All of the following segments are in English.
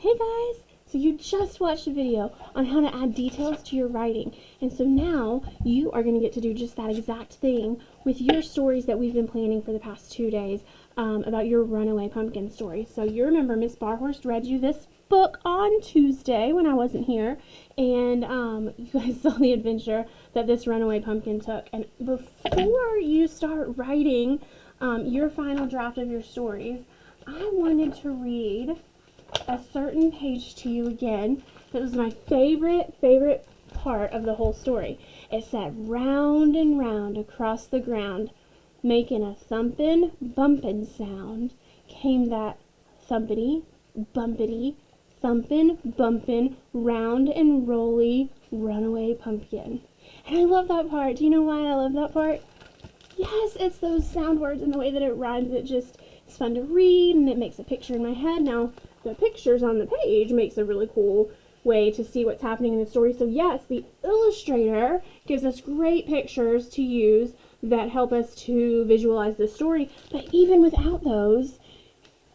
Hey guys! So you just watched a video on how to add details to your writing, and so now you are going to get to do just that exact thing with your stories that we've been planning for the past 2 days about your Runaway pumpkin story. So you remember Miss Barhorst read you this book on Tuesday when I wasn't here, and you guys saw the adventure that this Runaway pumpkin took. And before you start writing your final draft of your stories, I wanted to read a certain page to you again. That was my favorite part of the whole story. It said, round and round across the ground, making a thumpin', bumpin' sound, came that thumpity, bumpity, thumpin', bumpin', round and rolly runaway pumpkin. And I love that part. Do you know why I love that part? Yes, it's those sound words and the way that it rhymes. It's fun to read, and it makes a picture in my head. Now, the pictures on the page makes a really cool way to see what's happening in the story. So yes, the illustrator gives us great pictures to use that help us to visualize the story. But even without those,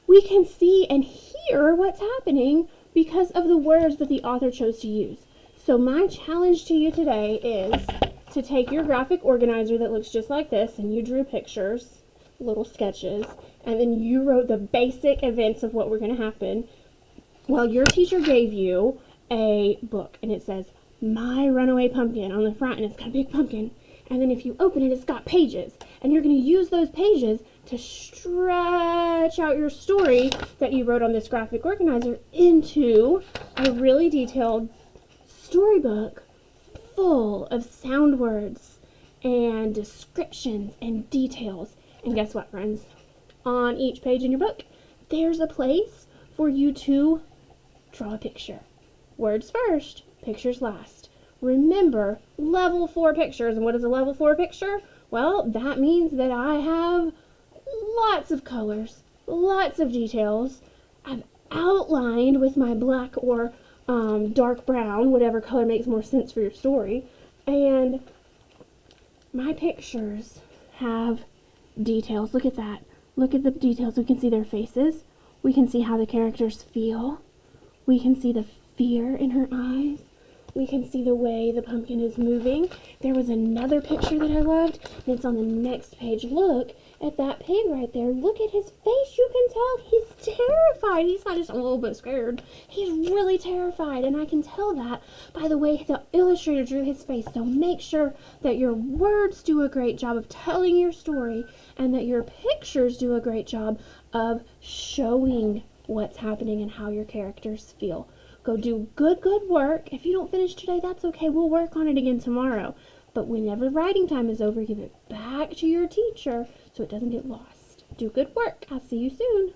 we can see and hear what's happening because of the words that the author chose to use. So my challenge to you today is to take your graphic organizer that looks just like this, and you drew pictures, little sketches, and then you wrote the basic events of what were going to happen. Well, your teacher gave you a book, and it says, My Runaway Pumpkin on the front, and it's got a big pumpkin. And then if you open it, it's got pages. And you're going to use those pages to stretch out your story that you wrote on this graphic organizer into a really detailed storybook full of sound words and descriptions and details. And guess what, friends? On each page in your book, there's a place for you to draw a picture. Words first, pictures last. Remember, level 4 pictures. And what is a level 4 picture? Well, that means that I have lots of colors, lots of details. I've outlined with my black or dark brown, whatever color makes more sense for your story. And my pictures have details. Look at that. Look at the details. We can see their faces. We can see how the characters feel. We can see the fear in her eyes. We can see the way the pumpkin is moving. There was another picture that I loved, and it's on the next page. Look at that pig right there. Look at his face. You can tell he's terrified. He's not just a little bit scared. He's really terrified, and I can tell that by the way the illustrator drew his face. So make sure that your words do a great job of telling your story, and that your pictures do a great job of showing what's happening and how your characters feel. Go do good work. If you don't finish today, that's okay. We'll work on it again tomorrow. But whenever writing time is over, give it back to your teacher so it doesn't get lost. Do good work. I'll see you soon.